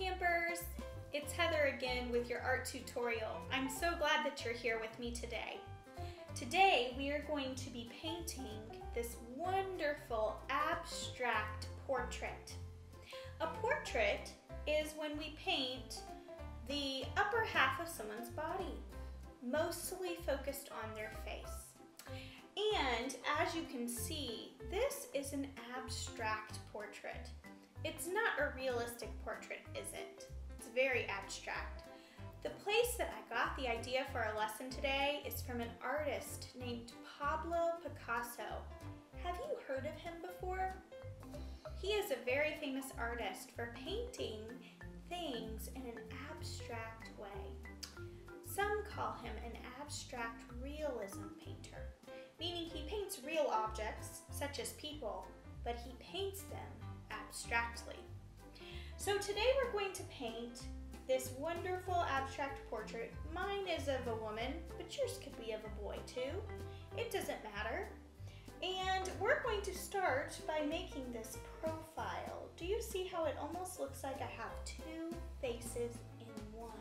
Campers, it's Heather again with your art tutorial. I'm so glad that you're here with me today. Today we are going to be painting this wonderful abstract portrait. A portrait is when we paint the upper half of someone's body, mostly focused on their face. And as you can see, this is an abstract portrait. It's not a realistic portrait, is it? It's very abstract. The place that I got the idea for our lesson today is from an artist named Pablo Picasso. Have you heard of him before? He is a very famous artist for painting things in an abstract way. Some call him an abstract realism painter, meaning he paints real objects, such as people, but he paints them abstractly. So today we're going to paint this wonderful abstract portrait. Mine is of a woman, but yours could be of a boy too. It doesn't matter. And we're going to start by making this profile. Do you see how it almost looks like I have two faces in one?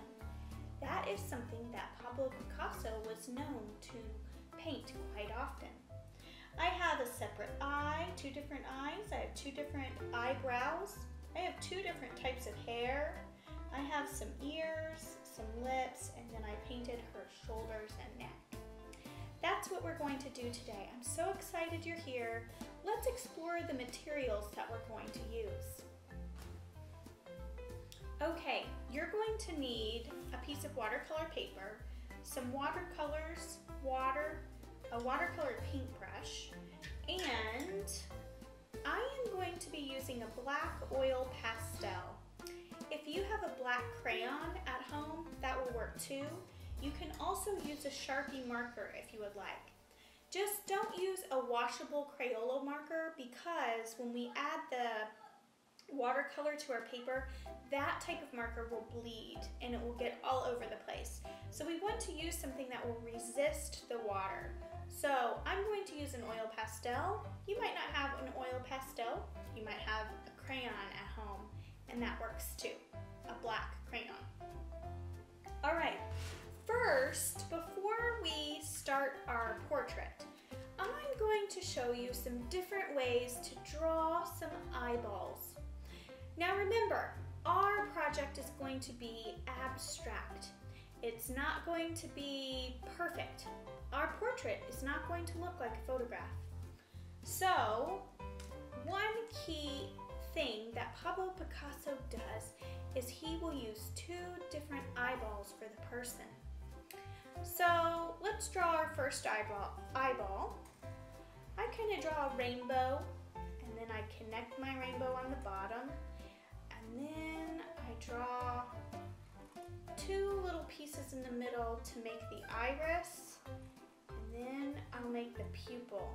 That is something that Pablo Picasso was known to paint quite often. I have a separate eye, two different eyes. I have two different eyebrows. I have two different types of hair. I have some ears, some lips, and then I painted her shoulders and neck. That's what we're going to do today. I'm so excited you're here. Let's explore the materials that we're going to use. Okay, you're going to need a piece of watercolor paper, some watercolors, a watercolor paintbrush, and I am going to be using a black oil pastel. If you have a black crayon at home, that will work too. You can also use a Sharpie marker if you would like. Just don't use a washable Crayola marker because when we add the watercolor to our paper, that type of marker will bleed and it will get all over the place. So we want to use something that will resist the water. So I'm going to use an oil pastel. You might not have an oil pastel. You might have a crayon at home, and that works too, a black crayon. All right, first, before we start our portrait, I'm going to show you some different ways to draw some eyeballs. Now remember, our project is going to be abstract. It's not going to be perfect. Our portrait is not going to look like a photograph. So, one key thing that Pablo Picasso does is he will use two different eyeballs for the person. So, let's draw our first eyeball. I kind of draw a rainbow, and then I connect my rainbow on the bottom, and then I draw two little pieces in the middle to make the iris, and then I'll make the pupil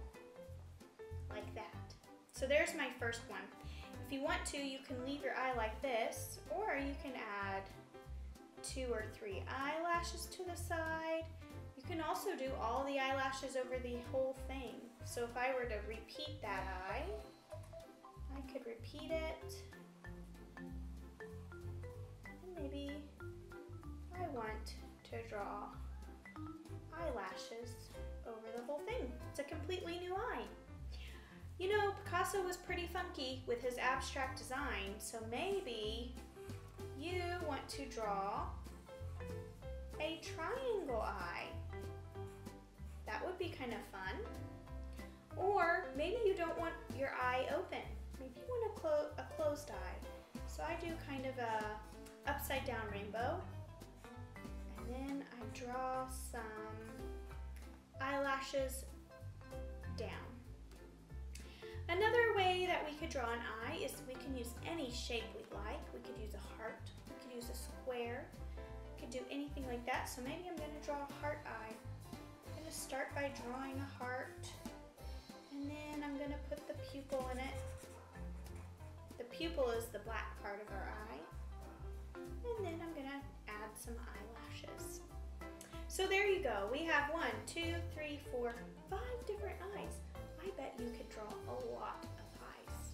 like that. So there's my first one. If you want to, you can leave your eye like this, or you can add 2 or 3 eyelashes to the side. You can also do all the eyelashes over the whole thing. So if I were to repeat that eye, I could repeat it. And maybe I want to draw eyelashes over the whole thing. It's a completely new eye. You know, Picasso was pretty funky with his abstract design, so maybe you want to draw a triangle eye. That would be kind of fun. Or maybe you don't want your eye open. Maybe you want a closed eye. So I do kind of a upside down rainbow. And then I draw some eyelashes down. Another way that we could draw an eye is we can use any shape we like. We could use a heart, we could use a square, we could do anything like that. So maybe I'm going to draw a heart eye. I'm going to start by drawing a heart, and then I'm going to put the pupil in it. The pupil is the black part of our eye. And then I'm going to add some eyelashes. So there you go. We have 1, 2, 3, 4, 5 different eyes. I bet you could draw a lot of eyes.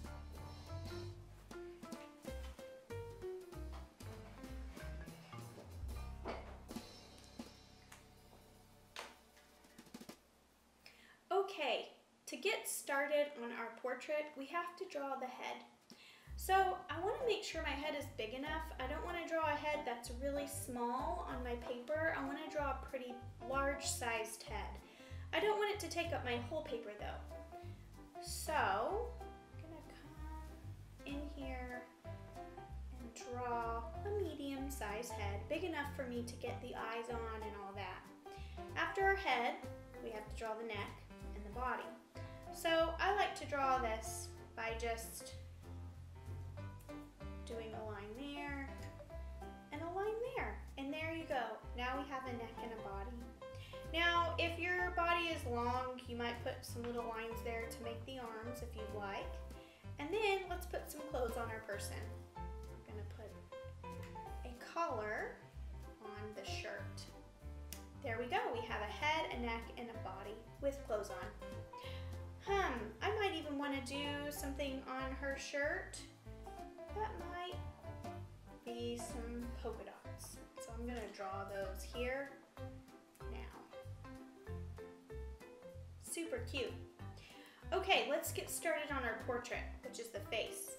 to get started on our portrait, we have to draw the head. So I want to make sure my head is big enough. I don't want to draw a head that's really small on my paper. I want to draw a pretty large sized head. I don't want it to take up my whole paper though. So I'm going to come in here and draw a medium sized head, big enough for me to get the eyes on and all that. After our head, we have to draw the neck and the body. So I like to draw this by just doing a line there and a line there. And there you go. Now we have a neck and a body. Now, if your body is long, you might put some little lines there to make the arms if you'd like. And then let's put some clothes on our person. I'm gonna put a collar on the shirt. There we go. We have a head, a neck, and a body with clothes on. I might even want to do something on her shirt. That might be some polka dots. So I'm going to draw those here now. Super cute. Okay, let's get started on our portrait, which is the face.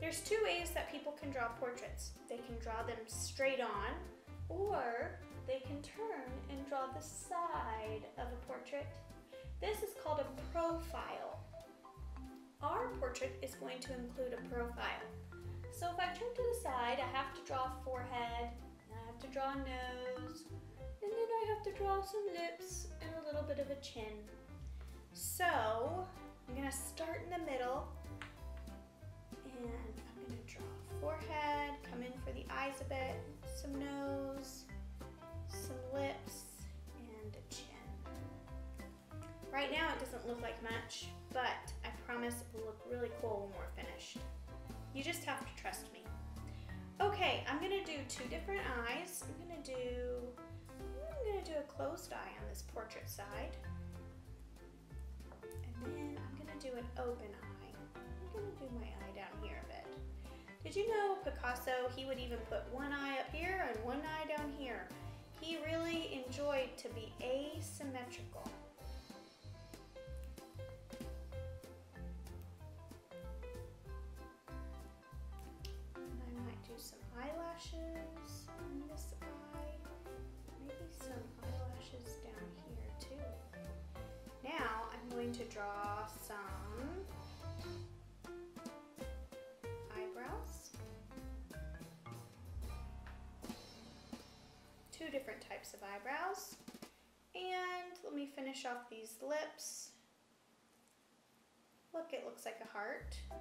There's two ways that people can draw portraits. They can draw them straight on, or they can turn and draw the side of a portrait. This is called a profile. Our portrait is going to include a profile. So if I turn to the side, I have to draw a forehead, and I have to draw a nose, and then I have to draw some lips and a little bit of a chin. So I'm gonna start in the middle, and I'm gonna draw a forehead, come in for the eyes a bit, some nose, some lips, and a chin. Right now it doesn't look like much, but I promise it will look really cool when we're finished. You just have to trust me. Okay, I'm gonna do two different eyes. I'm gonna do a closed eye on this portrait side. And then I'm gonna do an open eye. I'm gonna do my eye down here a bit. Did you know Picasso, he would even put one eye up here and one eye down here. He really enjoyed to be asymmetrical. And I might do some eyelashes on this eye. Maybe some eyelashes down here too. Now I'm going to draw some eyebrows. Two different types of eyebrows. And let me finish off these lips. Look, it looks like a heart. I'm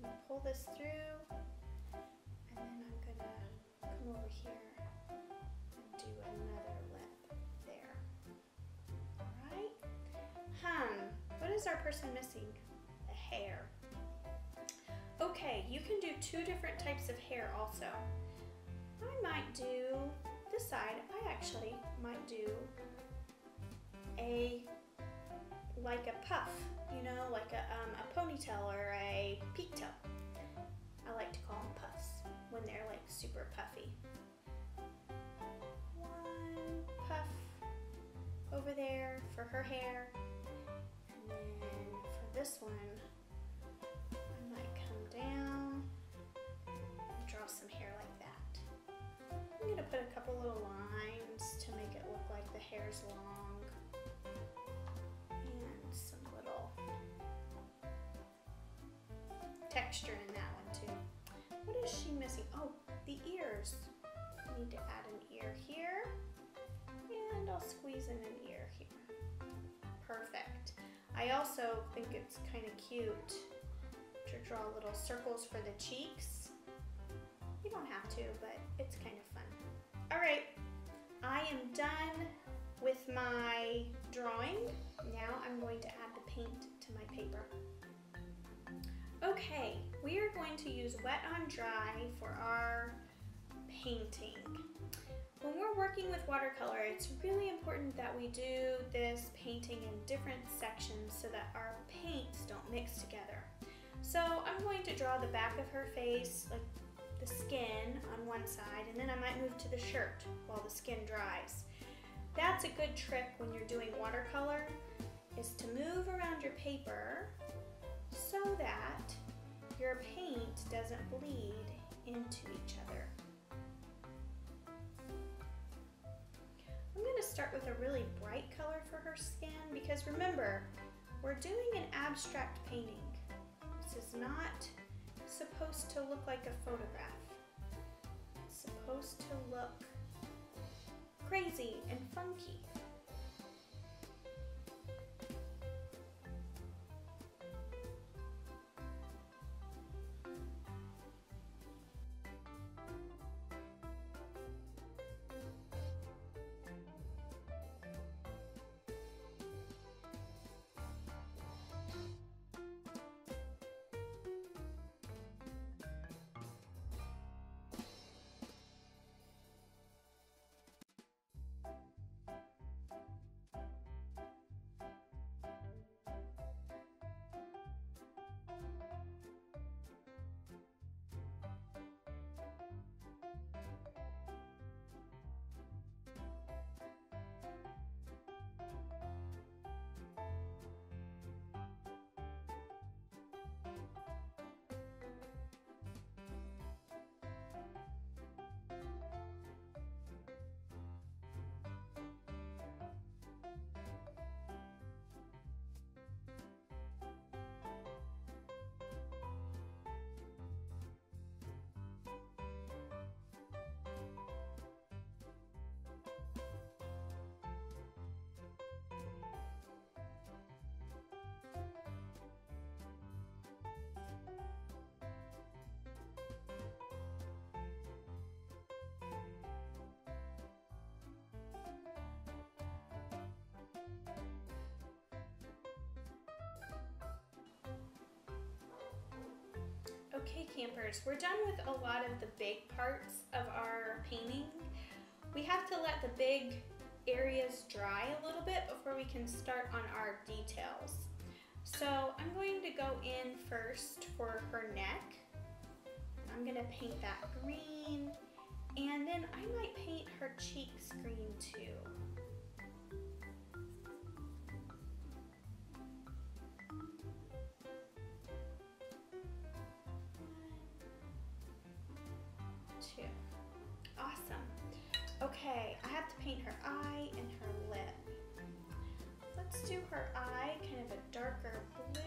gonna pull this through, and then I'm gonna come over here and do another lip there. All right. What is our person missing? The hair. Okay, you can do two different types of hair also. I might do this side. I actually might do like a puff, you know, like a ponytail or a peaktail. I like to call them puffs when they're like super puffy. One puff over there for her hair, and then for this one, I might come down and draw some hair like that. I'm gonna put a couple little lines to make it look like the hair's long. Some little texture in that one too. What is she missing? Oh, the ears. I need to add an ear here, and I'll squeeze in an ear here. Perfect. I also think it's kind of cute to draw little circles for the cheeks. You don't have to, but it's kind of fun. All right, I am done with my drawing. Now I'm going to add the paint to my paper. Okay, we are going to use wet on dry for our painting. When we're working with watercolor, it's really important that we do this painting in different sections so that our paints don't mix together. So I'm going to draw the back of her face, like the skin on one side, and then I might move to the shirt while the skin dries. That's a good trick when you're doing watercolor, is to move around your paper so that your paint doesn't bleed into each other. I'm going to start with a really bright color for her skin because remember, we're doing an abstract painting. This is not supposed to look like a photograph. It's supposed to look crazy and funky. Okay, campers, we're done with a lot of the big parts of our painting. We have to let the big areas dry a little bit before we can start on our details. So I'm going to go in first for her neck. I'm going to paint that green, and then I might paint her cheeks green too. Awesome. Okay, I have to paint her eye and her lip. Let's do her eye, kind of a darker blue.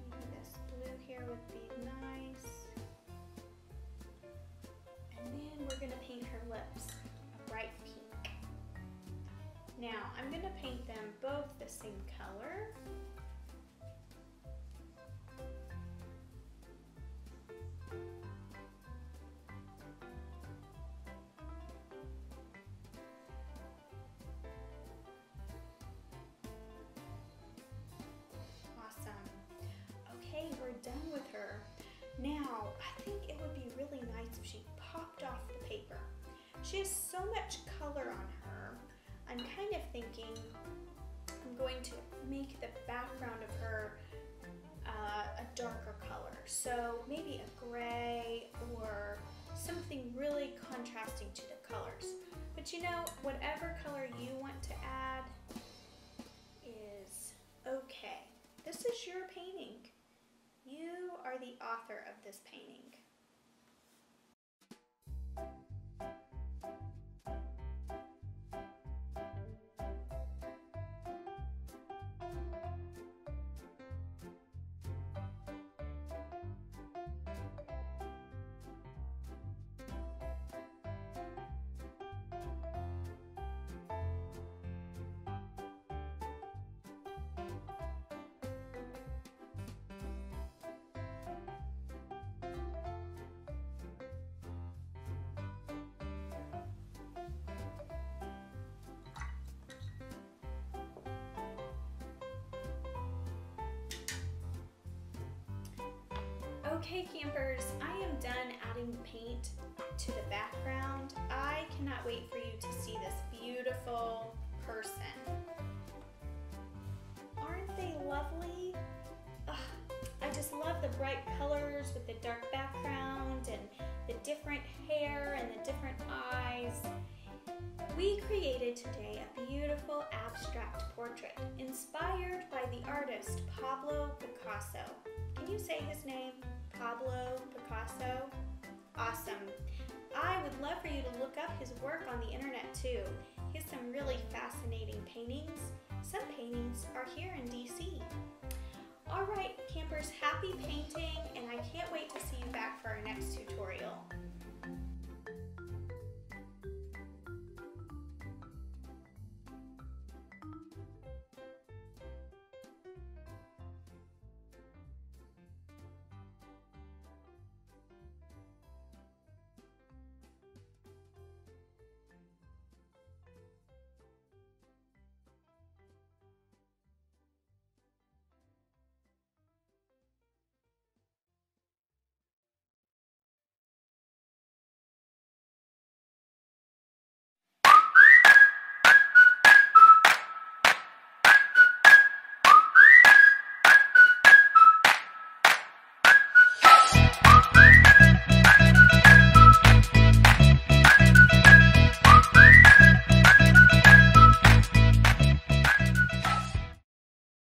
Maybe this blue here would be nice. And then we're gonna paint her lips a bright pink. Now, I'm gonna paint them both the same color. Okay, we're done with her. Now, I think it would be really nice if she popped off the paper. She has so much color on her. I'm kind of thinking I'm going to make the background of her a darker color. So maybe a gray or something really contrasting to the colors. But you know, whatever color you want to add is okay. This is your painting. You are the author of this painting. Okay, campers, I am done adding paint to the background. I cannot wait for you to see this beautiful person. Aren't they lovely? Ugh, I just love the bright colors with the dark background and the different hair and the different eyes. We created today a beautiful abstract portrait inspired by the artist Pablo Picasso. Can you say his name? Pablo Picasso? Awesome. I would love for you to look up his work on the internet too. He has some really fascinating paintings. Some paintings are here in DC. All right, campers, happy painting.